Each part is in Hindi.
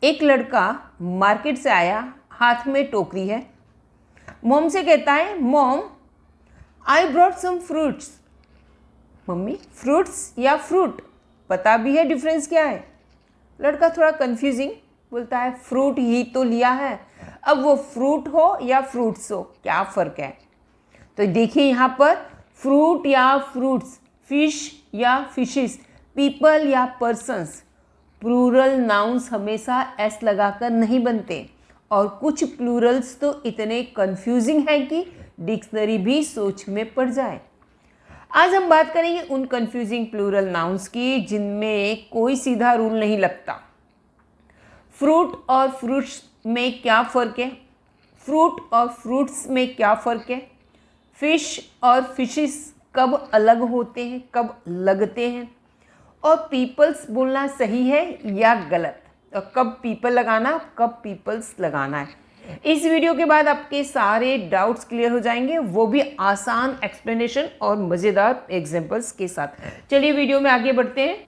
एक लड़का मार्केट से आया, हाथ में टोकरी है। मॉम से कहता है, mom I brought some fruits. मम्मी फ्रूट्स या फ्रूट, पता भी है डिफरेंस क्या है? लड़का थोड़ा कंफ्यूजिंग बोलता है, फ्रूट ही तो लिया है, अब वो फ्रूट हो या फ्रूट्स हो, क्या फ़र्क है? तो देखिए यहाँ पर फ्रूट या फ्रूट्स, फिश या फिशेस, पीपल या पर्सन्स, प्लूरल नाउन्स हमेशा एस लगाकर नहीं बनते और कुछ प्लूरल्स तो इतने कंफ्यूजिंग हैं कि डिक्शनरी भी सोच में पड़ जाए। आज हम बात करेंगे उन कंफ्यूजिंग प्लूरल नाउन्स की जिनमें कोई सीधा रूल नहीं लगता। फ्रूट और फ्रूट्स में क्या फ़र्क है? फ्रूट और फ्रूट्स में क्या फ़र्क है? फिश और फिशेस कब अलग होते हैं, कब लगते हैं? और पीपल्स बोलना सही है या गलत? और कब पीपल लगाना, कब पीपल्स लगाना है? इस वीडियो के बाद आपके सारे डाउट्स क्लियर हो जाएंगे, वो भी आसान एक्सप्लेनेशन और मज़ेदार एग्जांपल्स के साथ। चलिए वीडियो में आगे बढ़ते हैं।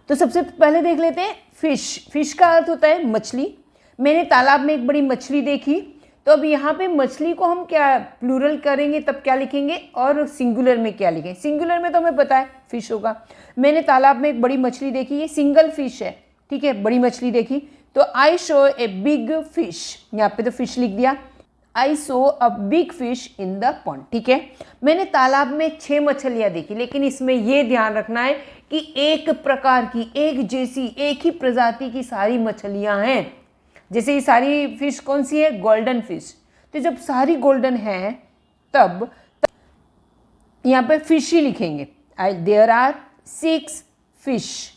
तो सबसे पहले देख लेते हैं फिश। फिश का अर्थ होता है मछली। मैंने तालाब में एक बड़ी मछली देखी, तो अब यहाँ पे मछली को हम क्या प्लूरल करेंगे, तब क्या लिखेंगे और सिंगुलर में क्या लिखेंगे? सिंगुलर में तो हमें पता है फिश होगा। मैंने तालाब में एक बड़ी मछली देखी, ये सिंगल फिश है, ठीक है, बड़ी मछली देखी। तो आई सो ए बिग फिश, यहाँ पे तो फिश लिख दिया। I saw a big fish in the pond, ठीक है। मैंने तालाब में 6 मछलियाँ देखी, लेकिन इसमें यह ध्यान रखना है कि एक प्रकार की, एक जैसी, एक ही प्रजाति की सारी मछलियाँ हैं। जैसे ये सारी फिश कौन सी है? Golden fish. तो जब सारी गोल्डन है तब यहाँ पे फिश ही लिखेंगे। देयर आर 6 फिश,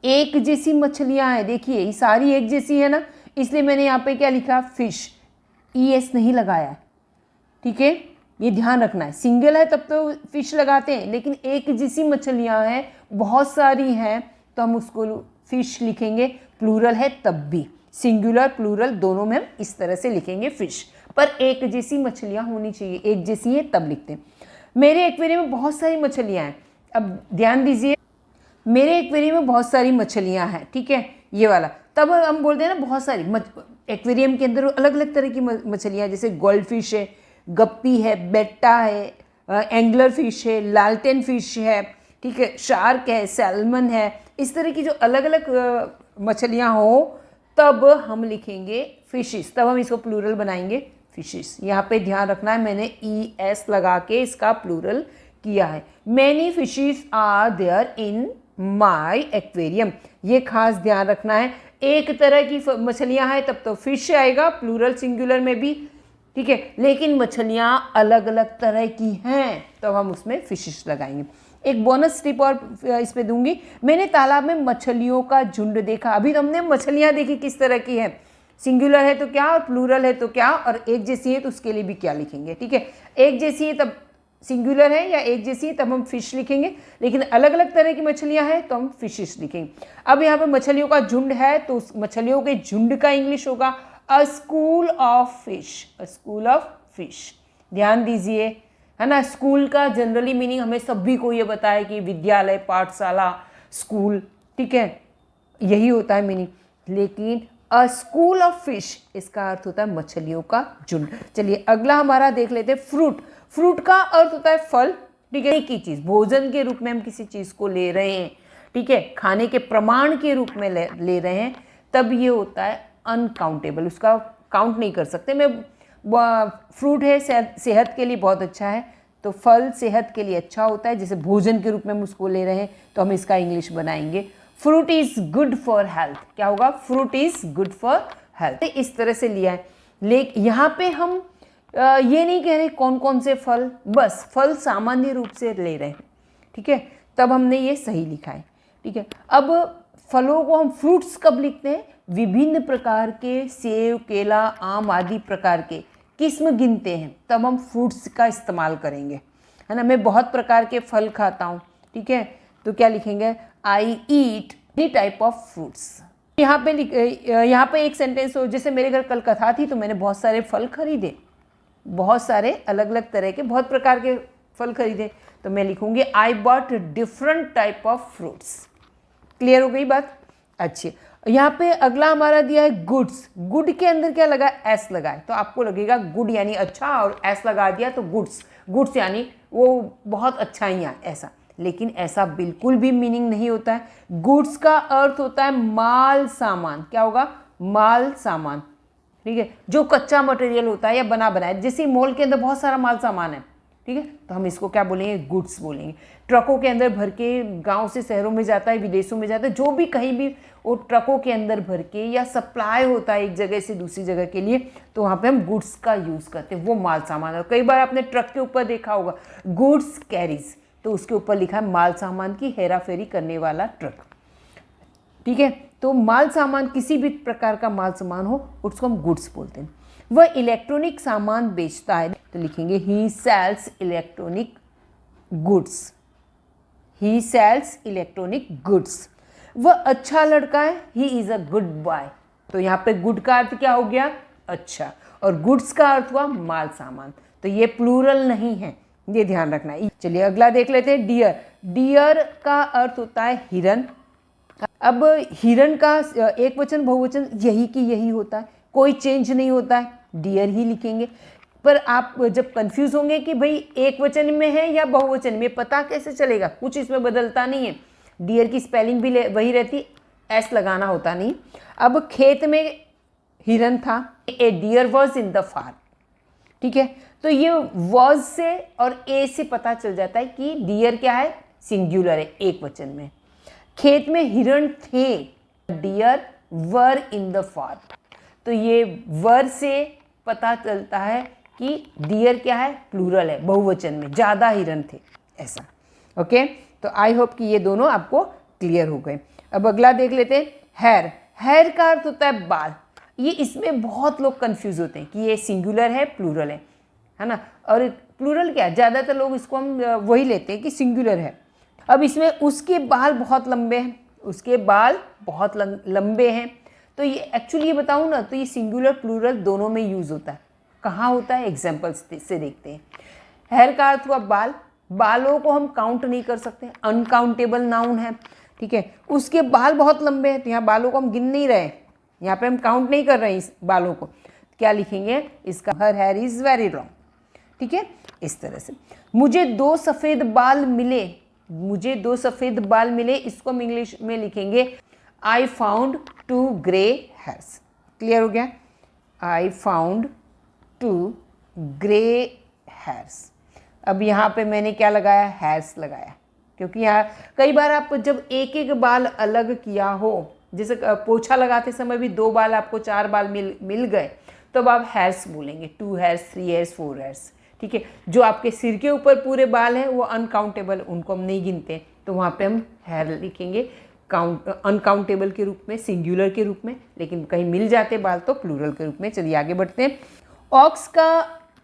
एक जैसी मछलियाँ हैं। देखिए ये सारी एक जैसी है ना, इसलिए मैंने यहाँ पे क्या लिखा? फिश, ES नहीं लगाया, ठीक है, ये ध्यान रखना है। सिंगल है तब तो फिश लगाते हैं, लेकिन एक जैसी मछलियाँ हैं, बहुत सारी हैं, तो हम उसको फिश लिखेंगे। प्लूरल है तब भी, सिंगुलर प्लूरल दोनों में हम इस तरह से लिखेंगे फिश, पर एक जैसी मछलियाँ होनी चाहिए, एक जैसी है तब लिखते हैं। मेरे एक्वेरियम में बहुत सारी मछलियाँ हैं। अब ध्यान दीजिए, मेरे एक्वेरियम में बहुत सारी मछलियाँ हैं, ठीक है, ये वाला। तब हम बोलते हैं ना बहुत सारी एक्वेरियम के अंदर अलग अलग तरह की मछलियाँ, जैसे गोल्ड फिश है, गप्पी है, बेट्टा है, एंगलर फिश है, लालटेन फिश है, ठीक है, शार्क है, सैल्मन है। इस तरह की जो अलग अलग मछलियाँ हो तब हम लिखेंगे फिशेस, तब हम इसको प्लूरल बनाएंगे फिशेस। यहाँ पे ध्यान रखना है, मैंने ES लगा के इसका प्लूरल किया है। Many fishes are there in my aquarium, ये खास ध्यान रखना है। एक तरह की मछलियाँ हैं तब तो फिश आएगा, प्लूरल सिंगुलर में भी, ठीक है, लेकिन मछलियाँ अलग अलग तरह की हैं तब हम उसमें फिशेस लगाएंगे। एक बोनस टिप और इस पे दूंगी। मैंने तालाब में मछलियों का झुंड देखा। अभी तो हमने मछलियाँ देखी किस तरह की है, सिंगुलर है तो क्या और प्लूरल है तो क्या, और एक जैसी है तो उसके लिए भी क्या लिखेंगे, ठीक है। एक जैसी है तब सिंगुलर है, या एक जैसी है तब हम फिश लिखेंगे, लेकिन अलग अलग तरह की मछलियाँ हैं तो हम फिशेस लिखेंगे। अब यहाँ पे मछलियों का झुंड है तो उस मछलियों के झुंड का इंग्लिश होगा अ school of fish, a school of fish. ध्यान दीजिए, है ना, स्कूल का जनरली मीनिंग हमें सभी को ये बताया कि विद्यालय, पाठशाला, स्कूल, ठीक है, यही होता है मीनिंग, लेकिन अ स्कूल ऑफ फिश इसका अर्थ होता है मछलियों का झुंड। चलिए अगला हमारा देख लेते हैं फ्रूट। फ्रूट का अर्थ होता है फल, ठीक है, एक ही चीज़, भोजन के रूप में हम किसी चीज़ को ले रहे हैं, ठीक है, खाने के प्रमाण के रूप में ले रहे हैं, तब ये होता है अनकाउंटेबल, उसका काउंट नहीं कर सकते। मैं फ्रूट है सेहत के लिए बहुत अच्छा है, तो फल सेहत के लिए अच्छा होता है, जैसे भोजन के रूप में हम उसको ले रहे हैं तो हम इसका इंग्लिश बनाएंगे fruit is good for health. क्या होगा? Fruit is good for health. इस तरह से लिया है, लेकिन यहाँ पे हम ये नहीं कह रहे कौन कौन से फल, बस फल सामान्य रूप से ले रहे हैं, ठीक है, तब हमने ये सही लिखा है, ठीक है। अब फलों को हम फ्रूट्स कब लिखते हैं? विभिन्न प्रकार के सेब, केला, आम आदि प्रकार के किस्म गिनते हैं तब हम फ्रूट्स का इस्तेमाल करेंगे, है ना। मैं बहुत प्रकार के फल खाता हूँ, ठीक है, तो क्या लिखेंगे? I eat any type of fruits. यहाँ पे एक सेंटेंस हो, जैसे मेरे घर कल कथा थी तो मैंने बहुत सारे फल खरीदे, बहुत सारे अलग अलग तरह के बहुत प्रकार के फल खरीदे, तो मैं लिखूंगी I bought different type of fruits. Clear हो गई बात? अच्छी। यहाँ पे अगला हमारा दिया है गुड्स। गुड के अंदर क्या लगा, एस लगा है, तो आपको लगेगा गुड यानी अच्छा, और एस लगा दिया तो गुड्स, गुड्स यानी वो बहुत अच्छा ही है ऐसा। लेकिन ऐसा बिल्कुल भी मीनिंग नहीं होता है। गुड्स का अर्थ होता है माल सामान। क्या होगा, माल सामान, ठीक है, जो कच्चा मटेरियल होता है या बना बनाया। जैसे मॉल के अंदर बहुत सारा माल सामान है, ठीक है, तो हम इसको क्या बोलेंगे, गुड्स बोलेंगे। ट्रकों के अंदर भर के गांव से शहरों में जाता है, विदेशों में जाता है, जो भी कहीं भी वो ट्रकों के अंदर भर के या सप्लाई होता है एक जगह से दूसरी जगह के लिए, तो वहाँ पे हम गुड्स का यूज़ करते हैं, वो माल सामान। और कई बार आपने ट्रक के ऊपर देखा होगा गुड्स कैरीज, तो उसके ऊपर लिखा है माल सामान की हेरा फेरी करने वाला ट्रक, ठीक है। तो माल सामान किसी भी प्रकार का माल सामान हो उसको हम गुड्स बोलते हैं। वह इलेक्ट्रॉनिक सामान बेचता है, तो लिखेंगे ही सेल्स इलेक्ट्रॉनिक गुड्स, ही सेल्स इलेक्ट्रॉनिक गुड्स। वह अच्छा लड़का है, he is a good boy. तो यहाँ पे गुड का अर्थ क्या हो गया, अच्छा, और गुड्स का अर्थ हुआ माल सामान। तो ये प्लूरल नहीं है, ये ध्यान रखना है। चलिए अगला देख लेते हैं, डियर। डियर का अर्थ होता है हिरन। अब हिरन का एक वचन बहुवचन यही की यही होता है, कोई चेंज नहीं होता है, डियर ही लिखेंगे। पर आप जब कंफ्यूज होंगे कि भाई एक वचन में है या बहुवचन में, पता कैसे चलेगा, कुछ इसमें बदलता नहीं है। डियर की स्पेलिंग भी वही रहती, एस लगाना होता नहीं। अब खेत में हिरन था, a deer was in the farm, ठीक है, तो ये वॉज से और ए से पता चल जाता है कि डियर क्या है, सिंगुलर है, एक वचन में। खेत में हिरण थे, deer were in the farm, तो ये वर से पता चलता है कि डियर क्या है, प्लूरल है, बहुवचन में, ज़्यादा हिरन थे, ऐसा। ओके, तो आई होप कि ये दोनों आपको क्लियर हो गए। अब अगला देख लेते हैं, हेयर। हेयर का अर्थ होता है बाल। ये इसमें बहुत लोग कंफ्यूज होते हैं कि ये सिंगुलर है प्लूरल है ना, और प्लूरल क्या है, ज़्यादातर लोग इसको हम वही लेते हैं कि सिंगुलर है। अब इसमें उसके बाल बहुत लंबे हैं, उसके बाल बहुत लंबे हैं, तो ये एक्चुअली ये बताऊँ ना, तो ये सिंगुलर प्लूरल दोनों में यूज़ होता है। कहाँ होता है, एग्जाम्पल्स से देखते हैं। हेयर का अर्थ हुआ बाल। बालों को हम काउंट नहीं कर सकते, अनकाउंटेबल नाउन है, ठीक है। उसके बाल बहुत लंबे हैं, तो यहाँ बालों को हम गिन नहीं रहे, यहाँ पे हम काउंट नहीं कर रहे हैं इस बालों को। क्या लिखेंगे इसका, her here is very long, ठीक है, इस तरह से। मुझे 2 सफ़ेद बाल मिले, मुझे 2 सफ़ेद बाल मिले, इसको हम इंग्लिश में लिखेंगे I found 2 grey hairs. Clear हो गया, आई फाउंड 2 ग्रे हेयर्स। अब यहाँ पे मैंने क्या लगाया, हेयर्स लगाया, क्योंकि यहाँ कई बार आप जब एक एक बाल अलग किया हो, जैसे पोछा लगाते समय भी 2 बाल आपको 4 बाल मिल गए, तो अब आप हेयर्स बोलेंगे, 2 हेयर्स, 3 हेयर्स, 4 हेयर्स, ठीक है। जो आपके सिर के ऊपर पूरे बाल हैं वो अनकाउंटेबल, उनको हम नहीं गिनते, तो वहाँ पे हम हेयर लिखेंगे अनकाउंटेबल के रूप में, सिंगुलर के रूप में, लेकिन कहीं मिल जाते बाल तो प्लूरल के रूप में। चलिए आगे बढ़ते हैं। ऑक्स का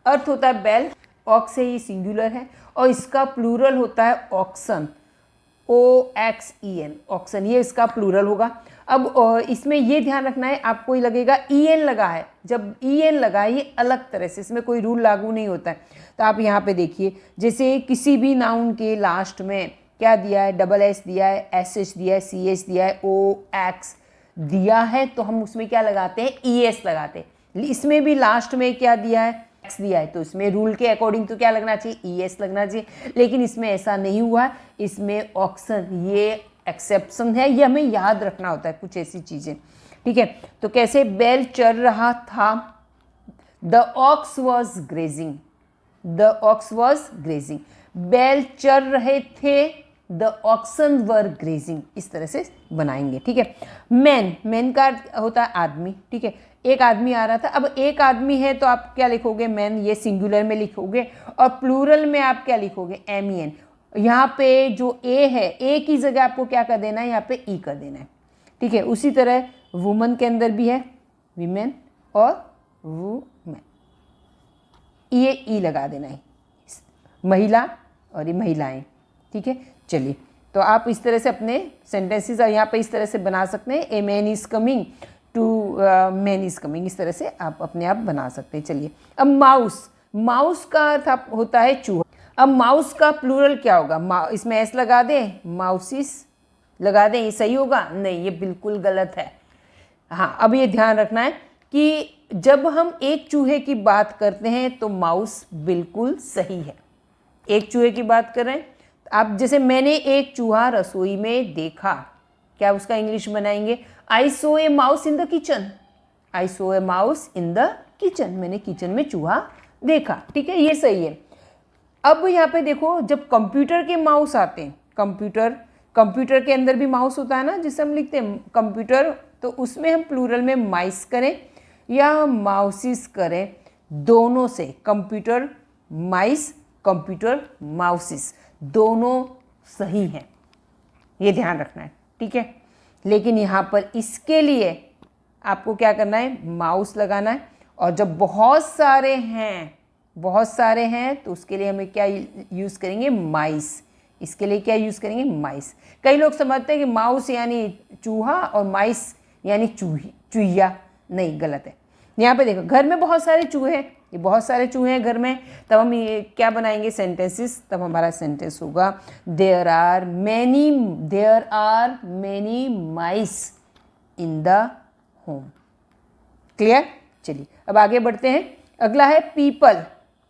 अर्थ होता है बैल। ऑक्स है, ये सिंगुलर है, और इसका प्लूरल होता है ऑक्सन, OXEN, ऑक्सन, ये इसका प्लूरल होगा। अब इसमें ये ध्यान रखना है, आपको लगेगा EN लगा है, जब EN लगा है ये अलग तरह से, इसमें कोई रूल लागू नहीं होता है। तो आप यहाँ पे देखिए, जैसे किसी भी नाउन के लास्ट में क्या दिया है, SS दिया है, SH दिया है, CH दिया है, OX दिया है, तो हम उसमें क्या लगाते हैं, ES लगाते हैं। इसमें भी लास्ट में क्या दिया है, X दिया है, तो इसमें रूल के अकॉर्डिंग तो क्या लगना चाहिए, ES लगना चाहिए, लेकिन इसमें ऐसा नहीं हुआ, इसमें ऑक्सन, ये एक्सेप्शन है, ये हमें याद रखना होता है कुछ ऐसी चीज़ें, ठीक है। तो कैसे, बैल चर रहा था, the ox was grazing, the ox was grazing, बैल चर रहे थे, द ऑक्सन वर ग्रेजिंग, इस तरह से बनाएंगे, ठीक है। मैन, मैन का होता है आदमी, ठीक है, एक आदमी आ रहा था। अब एक आदमी है तो आप क्या लिखोगे, मैन, ये सिंगुलर में लिखोगे, और प्लूरल में आप क्या लिखोगे, MEN। यहाँ पे जो ए है, ए की जगह आपको क्या कर देना है, यहाँ पे ई कर देना है, ठीक है। उसी तरह वुमन के अंदर भी है, वीमेन और वुमेन, ये ई लगा देना है, महिला और ये महिलाएं, ठीक है। चलिए, तो आप इस तरह से अपने सेंटेंसेस यहाँ पे इस तरह से बना सकते हैं, a man is coming to man is coming, इस तरह से आप अपने आप बना सकते हैं। चलिए, अब माउस, माउस का अर्थ होता है चूहा। अब माउस का प्लूरल क्या होगा, इसमें एस लगा दें, माउसिस लगा दें, ये सही होगा, नहीं, ये बिल्कुल गलत है। हाँ, अब ये ध्यान रखना है कि जब हम एक चूहे की बात करते हैं तो माउस बिल्कुल सही है। एक चूहे की बात कर रहे हैं, आप जैसे मैंने एक चूहा रसोई में देखा, क्या उसका इंग्लिश बनाएंगे? I saw a mouse in the kitchen. I saw a mouse in the kitchen, मैंने किचन में चूहा देखा। ठीक है, ये सही है। अब यहाँ पे देखो, जब कंप्यूटर के माउस आते हैं, कंप्यूटर के अंदर भी माउस होता है ना, जिसे हम लिखते हैं कंप्यूटर, तो उसमें हम प्लूरल में माइस करें या माउसिस करें, दोनों से, कंप्यूटर माइस, कंप्यूटर माउसिस, दोनों सही हैं, ये ध्यान रखना है। ठीक है, लेकिन यहाँ पर इसके लिए आपको क्या करना है? माउस लगाना है। और जब बहुत सारे हैं तो उसके लिए हमें क्या यूज़ करेंगे? माइस। इसके लिए क्या यूज़ करेंगे? माइस। कई लोग समझते हैं कि माउस यानी चूहा और माइस यानी चूहिया। नहीं, गलत है। यहाँ पे देखो, घर में बहुत सारे चूहे हैं, ये बहुत सारे चूहे हैं घर में, तब हम ये क्या बनाएंगे? सेंटेंसेस। तब हमारा सेंटेंस होगा there are many mice in the home. Clear? चलिए अब आगे बढ़ते हैं। अगला है पीपल।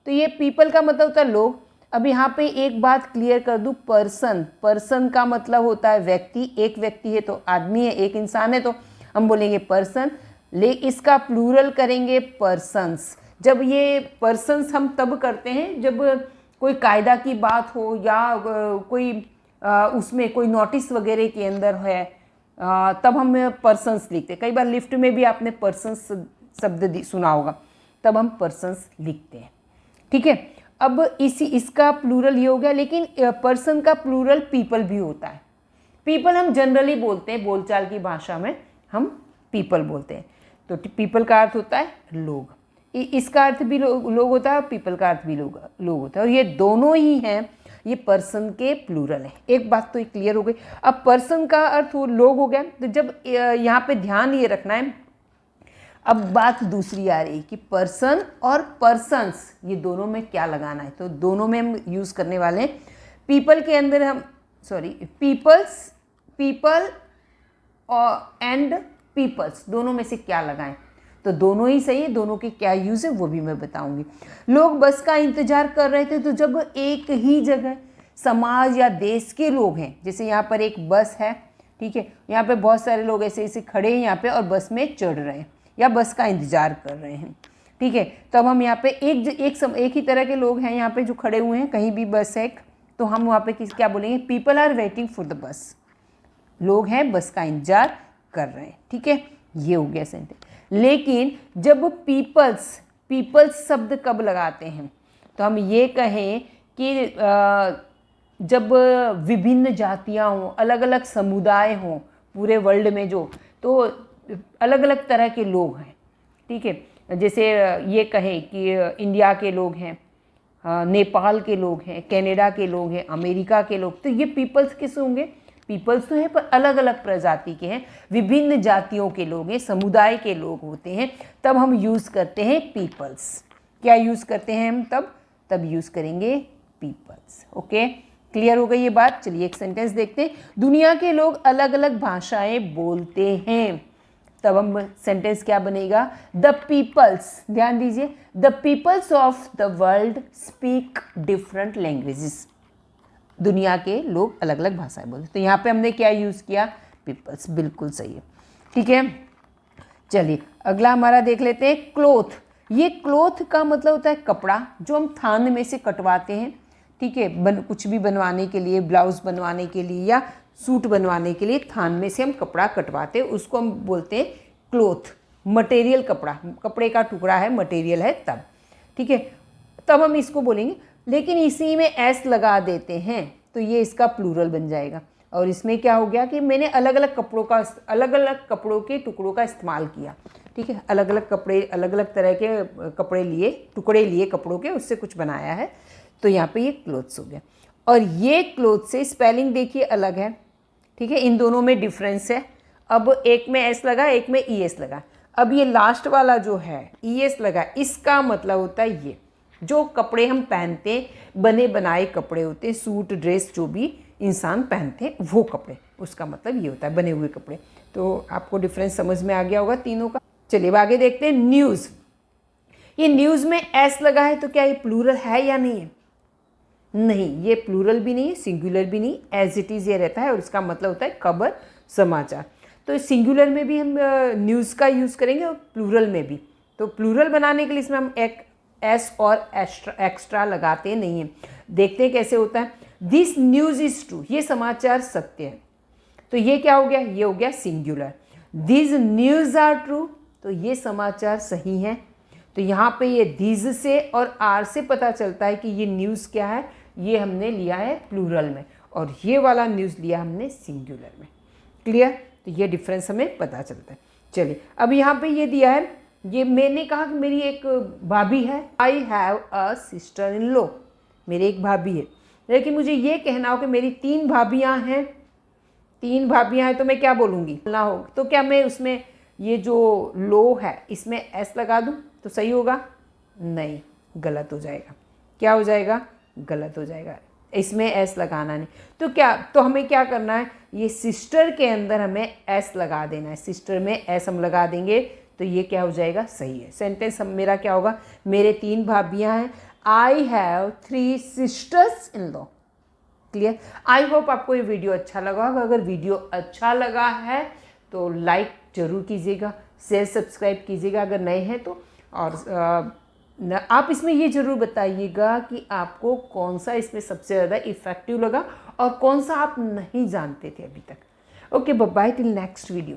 तो ये पीपल का मतलब होता है लोग। अब यहाँ पे एक बात क्लियर कर दूँ, पर्सन का मतलब होता है व्यक्ति। एक व्यक्ति है तो आदमी है, एक इंसान है तो हम बोलेंगे पर्सन। इसका प्लूरल करेंगे पर्सन्स। जब ये पर्सन्स हम तब करते हैं जब कोई कायदा की बात हो या कोई उसमें कोई नोटिस वगैरह के अंदर है, तब हम पर्सन्स लिखते हैं। कई बार लिफ्ट में भी आपने पर्सन्स शब्द सुना होगा, तब हम पर्सन्स लिखते हैं। ठीक है, अब इसका प्लूरल ये हो गया, लेकिन पर्सन का प्लूरल पीपल भी होता है। पीपल हम जनरली बोलते हैं, बोलचाल की भाषा में हम पीपल बोलते हैं। तो पीपल का अर्थ होता है लोग, इसका अर्थ भी लोग होता है, पीपल का अर्थ भी लोग होता है, और ये दोनों ही हैं, ये पर्सन के प्लूरल है। एक बात तो ये क्लियर हो गई। अब पर्सन का अर्थ लोग हो गया, तो जब यहाँ पे ध्यान ये रखना है, अब बात दूसरी आ रही कि पर्सन और पर्सन्स, ये दोनों में क्या लगाना है? तो दोनों में हम यूज़ करने वाले हैं। पीपल के अंदर हम पीपल और एंड पीपल्स, दोनों में से क्या लगाएं? तो दोनों ही सही है, दोनों के क्या यूज़ है वो भी मैं बताऊंगी। लोग बस का इंतजार कर रहे थे, तो जब एक ही जगह समाज या देश के लोग हैं, जैसे यहाँ पर एक बस है, ठीक है, यहाँ पे बहुत सारे लोग ऐसे ऐसे खड़े हैं यहाँ पे और बस में चढ़ रहे हैं या बस का इंतजार कर रहे हैं। ठीक है, तब हम यहाँ पे एक ही तरह के लोग हैं यहाँ पे जो खड़े हुए हैं, कहीं भी बस है तो हम वहाँ पे क्या बोलेंगे? People are waiting for the bus. लोग हैं बस का इंतजार कर रहे हैं। ठीक है, ये हो गया सेंटेंस। लेकिन जब पीपल्स शब्द कब लगाते हैं? तो हम ये कहें कि जब विभिन्न जातियाँ हों, अलग अलग समुदाय हों पूरे वर्ल्ड में, जो तो अलग अलग तरह के लोग हैं। ठीक है, जैसे ये कहें कि इंडिया के लोग हैं, नेपाल के लोग हैं, कनाडा के लोग हैं, अमेरिका के लोग, तो ये पीपल्स किस होंगे? पीपल्स तो हैं पर अलग अलग प्रजाति के हैं, विभिन्न जातियों के लोग हैं, समुदाय के लोग होते हैं, तब हम यूज़ करते हैं पीपल्स। क्या यूज़ करते हैं हम? तब यूज़ करेंगे पीपल्स। ओके, क्लियर हो गई ये बात? चलिए एक सेंटेंस देखते हैं। दुनिया के लोग अलग अलग भाषाएं बोलते हैं, तब हम सेंटेंस क्या बनेगा? द पीपल्स, ध्यान दीजिए, the peoples of the world speak different languages. दुनिया के लोग अलग अलग भाषाएं बोलते हैं, तो यहाँ पे हमने क्या यूज़ किया? पीपल्स। बिल्कुल सही है। ठीक है, चलिए अगला हमारा देख लेते हैं क्लोथ। ये क्लोथ का मतलब होता है कपड़ा, जो हम थान में से कटवाते हैं। ठीक है, कुछ भी बनवाने के लिए, ब्लाउज बनवाने के लिए या सूट बनवाने के लिए थान में से हम कपड़ा कटवाते हैं, उसको हम बोलते हैं क्लोथ। मटेरियल, कपड़े का टुकड़ा है, मटेरियल है तब। ठीक है, तब हम इसको बोलेंगे, लेकिन इसी में एस लगा देते हैं तो ये इसका प्लूरल बन जाएगा। और इसमें क्या हो गया कि मैंने अलग अलग कपड़ों के टुकड़ों का इस्तेमाल किया। ठीक है, अलग अलग कपड़े, अलग अलग तरह के कपड़े लिए, टुकड़े लिए कपड़ों के, उससे कुछ बनाया है, तो यहाँ पे ये क्लोथ्स हो गया। और ये क्लोथ से स्पेलिंग देखिए अलग है। ठीक है, इन दोनों में डिफरेंस है। अब एक में एस लगा, एक में ई एस लगा। अब ये लास्ट वाला जो है ई एस लगा, इसका मतलब होता है ये जो कपड़े हम पहनते, बने बनाए कपड़े होते हैं, सूट ड्रेस जो भी, इंसान पहनते हैं वो कपड़े, उसका मतलब ये होता है बने हुए कपड़े। तो आपको डिफरेंस समझ में आ गया होगा तीनों का। चलिए अब आगे देखते हैं न्यूज़। ये न्यूज़ में एस लगा है तो क्या ये प्लूरल है या नहीं है? नहीं, ये प्लूरल भी नहीं है, सिंगुलर भी नहीं, एज इट इज़ ये रहता है और इसका मतलब होता है खबर, समाचार। तो सिंगुलर में भी हम न्यूज़ का यूज़ करेंगे और प्लूरल में भी। तो प्लूरल बनाने के लिए इसमें हम एक एस और एक्स्ट्रा लगाते नहीं हैं। देखते हैं कैसे होता है। दिस न्यूज़ इज़ ट्रू, ये समाचार सत्य है। तो ये क्या हो गया? ये हो गया singular. This news are true, तो ये समाचार सही हैं। तो यहाँ पे ये दिस से और आर से पता चलता है कि ये न्यूज़ क्या है, ये हमने लिया है प्लूरल में और ये वाला न्यूज़ लिया हमने सिंगुलर में। क्लियर? तो ये डिफरेंस हमें पता चलता है। चलिए अब यहाँ पे ये दिया है, ये मैंने कहा कि मेरी एक भाभी है, I have a sister in law, मेरी एक भाभी है। लेकिन मुझे ये कहना हो कि मेरी 3 भाभियाँ हैं, 3 भाभियाँ हैं, तो मैं क्या बोलूँगी ना हो, तो क्या मैं उसमें ये जो लो है इसमें एस लगा दूँ तो सही होगा? नहीं, गलत हो जाएगा। क्या हो जाएगा? गलत हो जाएगा, इसमें एस लगाना नहीं। तो क्या, तो हमें क्या करना है, ये सिस्टर के अंदर हमें एस लगा देना है। सिस्टर में एस हम लगा देंगे तो ये क्या हो जाएगा? सही है। सेंटेंस हम मेरा क्या होगा? मेरे 3 भाभियाँ हैं, I have 3 sisters in law. Clear? I hope आपको ये वीडियो अच्छा लगा होगा। अगर वीडियो अच्छा लगा है तो लाइक जरूर कीजिएगा, शेयर सब्सक्राइब कीजिएगा अगर नए हैं तो। और आप इसमें ये ज़रूर बताइएगा कि आपको कौन सा इसमें सबसे ज़्यादा इफ़ेक्टिव लगा और कौन सा आप नहीं जानते थे अभी तक। Okay, bye bye, till next video.